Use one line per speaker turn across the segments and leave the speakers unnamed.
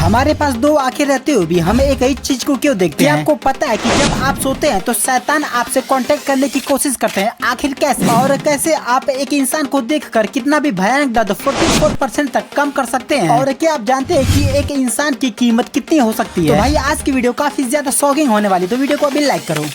हमारे पास दो आंखें रहते हुए भी हमें एक ही चीज को क्यों देखते हैं? आपको पता है कि जब आप सोते हैं तो शैतान आपसे कांटेक्ट करने की कोशिश करते हैं। आखिर कैसे? और कैसे आप एक इंसान को देखकर कितना भी भयानक दर्द 44% तक कम कर सकते हैं? और क्या आप जानते हैं कि एक इंसान की कीमत कितनी हो सकती है? तो भाई आज की वीडियो काफी ज्यादा शॉकिंग होने वाली, तो वीडियो को अभी लाइक करो।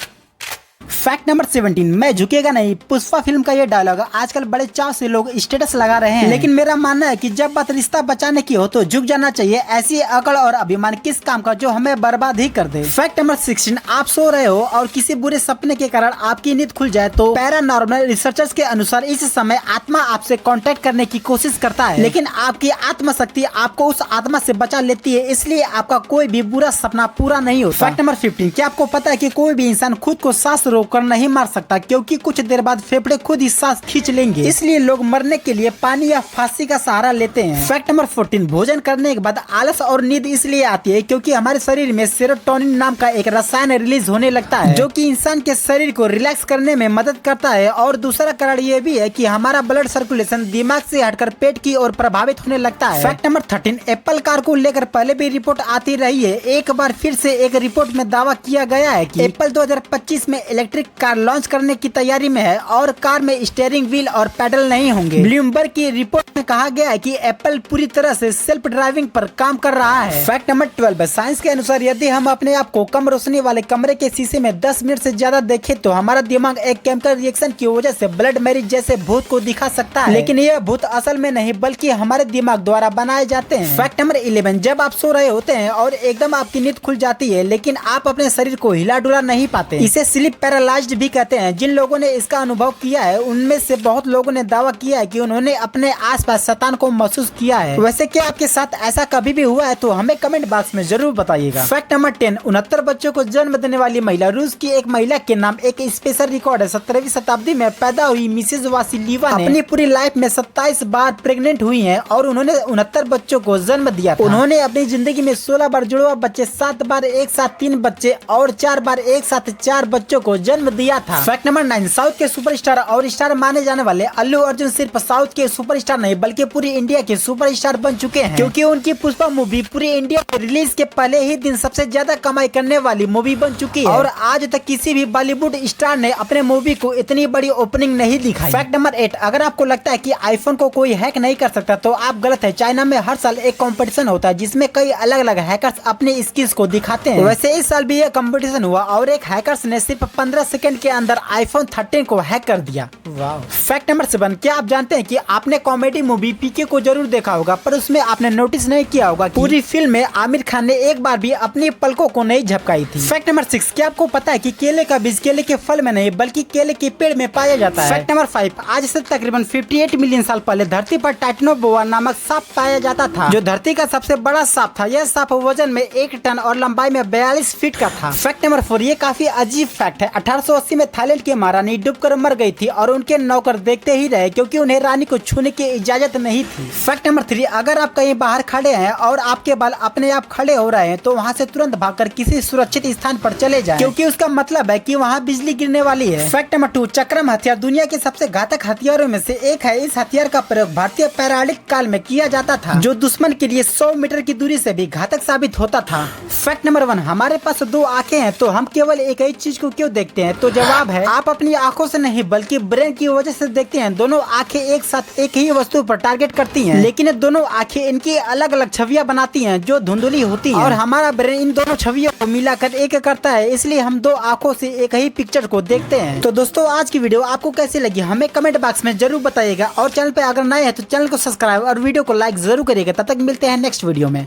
फैक्ट नंबर 17, मैं झुकेगा नहीं। पुष्पा फिल्म का ये डायलॉग आजकल बड़े चाव से लोग स्टेटस लगा रहे हैं, लेकिन मेरा मानना है कि जब बात रिश्ता बचाने की हो तो झुक जाना चाहिए। ऐसी अकड़ और अभिमान किस काम का जो हमें बर्बाद ही कर दे। फैक्ट नंबर 16, आप सो रहे हो और किसी बुरे सपने के कारण आपकी नींद खुल जाए तो पैरानॉर्मल रिसर्चर्स के अनुसार इस समय आत्मा आपसे कांटेक्ट करने की कोशिश करता है, लेकिन आपकी आत्मशक्ति आपको उस आत्मा से बचा लेती है, इसलिए आपका कोई भी बुरा सपना पूरा नहीं होता। फैक्ट नंबर 15, क्या आपको पता है कि कोई भी इंसान खुद को सांस रोककर नहीं मार सकता, क्योंकि कुछ देर बाद फेफड़े खुद ही सांस खींच लेंगे, इसलिए लोग मरने के लिए पानी या फांसी का सहारा लेते हैं। फैक्ट नंबर 14, भोजन करने के बाद आलस और नींद इसलिए आती है क्योंकि हमारे शरीर में सेरोटोनिन नाम का एक रसायन रिलीज होने लगता है, जो कि इंसान के शरीर को रिलैक्स करने में मदद करता है। और दूसरा कारण ये भी है कि हमारा ब्लड सर्कुलेशन दिमाग से हटकर पेट की ओर प्रभावित होने लगता है। फैक्ट नंबर 13, एप्पल कार को लेकर पहले भी रिपोर्ट आती रही है, एक बार फिर से एक रिपोर्ट में दावा किया गया है कि एप्पल 2025 में इलेक्ट्रिक कार लॉन्च करने की तैयारी में है और कार में स्टीयरिंग व्हील और पैडल नहीं होंगे। ब्लूमबर्ग की रिपोर्ट में कहा गया है कि एप्पल पूरी तरह से सेल्फ ड्राइविंग पर काम कर रहा है। फैक्ट नंबर 12, साइंस के अनुसार यदि हम अपने आप को कम रोशनी वाले कमरे के शीशे में 10 मिनट से ज्यादा देखें तो हमारा दिमाग एक केमिकल रिएक्शन की वजह से ब्लड मैरिज जैसे भूत को दिखा सकता है, लेकिन यह भूत असल में नहीं बल्कि हमारे दिमाग द्वारा बनाए जाते हैं। फैक्ट नंबर 11, जब आप सो रहे होते हैं और एकदम आपकी नींद खुल जाती है लेकिन आप अपने शरीर को हिला डुला नहीं पाते, इसे स्लीप पैरालाइज्ड भी कहते हैं। जिन लोगों ने इसका अनुभव किया है उनमें से बहुत लोगों ने दावा किया है कि उन्होंने अपने आसपास शैतान को महसूस किया है। वैसे क्या आपके साथ ऐसा कभी भी हुआ है तो हमें कमेंट बॉक्स में जरूर बताइएगा। फैक्ट नंबर 10, 69 बच्चों को जन्म देने वाली महिला। रूस की एक महिला के नाम एक स्पेशल रिकॉर्ड है। 17वीं शताब्दी में पैदा हुई मिसेज वासिलीवा अपनी पूरी लाइफ में 27 बार प्रेग्नेंट हुई है और उन्होंने 69 बच्चों को जन्म दिया था। उन्होंने अपनी जिंदगी में 16 बार जुड़वा बच्चे, 7 बार एक साथ 3 बच्चे और 4 बार एक साथ 4 बच्चों को जन्म दिया था। फैक्ट नंबर 9, साउथ के सुपरस्टार और स्टार माने जाने वाले अल्लू अर्जुन सिर्फ साउथ के सुपरस्टार नहीं बल्कि पूरी इंडिया के सुपरस्टार बन चुके हैं, क्योंकि उनकी पुष्पा मूवी पूरी इंडिया में रिलीज के पहले ही दिन सबसे ज्यादा कमाई करने वाली मूवी बन चुकी है और आज तक किसी भी बॉलीवुड स्टार ने अपने मूवी को इतनी बड़ी ओपनिंग नहीं दिखाई। फैक्ट नंबर 8, अगर आपको लगता है कि आईफोन को कोई हैक नहीं कर सकता तो आप गलत है। चाइना में हर साल एक कंपटीशन होता है जिसमें कई अलग अलग हैकर्स अपनी स्किल्स को दिखाते हैं। वैसे इस साल भी यह कंपटीशन हुआ और एक हैकर्स ने सिर्फ 15 सेकंड के अंदर आईफोन 13 को हैक कर दिया। फैक्ट नंबर 7, क्या आप जानते हैं कि आपने कॉमेडी मूवी पीके को जरूर देखा होगा पर उसमें आपने नोटिस नहीं किया होगा कि पूरी फिल्म में आमिर खान ने एक बार भी अपनी पलकों को नहीं झपकाई थी। फैक्ट नंबर 6, क्या आपको पता है कि केले का बीज केले के फल में नहीं बल्कि केले के पेड़ में पाया जाता है। फैक्ट नंबर 5, आज से तकरीबन 58 मिलियन साल पहले धरती पर टाइटनोबोआ नामक सांप पाया जाता था, जो धरती का सबसे बड़ा सांप था। यह सांप वजन में 1 टन और लंबाई में 42 फीट का था। फैक्ट नंबर 4, ये काफी अजीब फैक्ट है। 1880 में थाईलैंड की महारानी डूबकर मर गई थी और उनके नौकर देखते ही रहे क्योंकि उन्हें रानी को छूने की इजाजत नहीं थी। फैक्ट नंबर 3, अगर आप कहीं बाहर खड़े हैं और आपके बाल अपने आप खड़े हो रहे हैं तो वहाँ से तुरंत भागकर किसी सुरक्षित स्थान पर चले जाएं, क्योंकि उसका मतलब है कि वहाँ बिजली गिरने वाली है। फैक्ट नंबर 2, चक्रम हथियार दुनिया के सबसे घातक हथियारों में से एक है। इस हथियार का प्रयोग भारतीय पौराणिक काल में किया जाता था, जो दुश्मन के लिए 100 मीटर की दूरी से भी घातक साबित होता था। फैक्ट नंबर 1, हमारे पास 2 आंखें हैं तो हम केवल एक ही चीज को क्यों देखते हैं? तो जवाब है आप अपनी आंखों से नहीं बल्कि ब्रेन की वजह से देखते हैं। दोनों आंखें एक साथ एक ही वस्तु पर टारगेट करती हैं, लेकिन दोनों आंखें इनकी अलग अलग छवियां बनाती हैं जो धुंधली होती हैं और हमारा ब्रेन इन दोनों छवियों को मिलाकर एक करता है, इसलिए हम 2 आंखों से एक ही पिक्चर को देखते हैं। तो दोस्तों आज की वीडियो आपको कैसी लगी हमें कमेंट बॉक्स में जरूर बताइएगा और चैनल पे अगर नए हैं तो चैनल को सब्सक्राइब और वीडियो को लाइक जरूर करिएगा। तब तक मिलते हैं नेक्स्ट वीडियो में।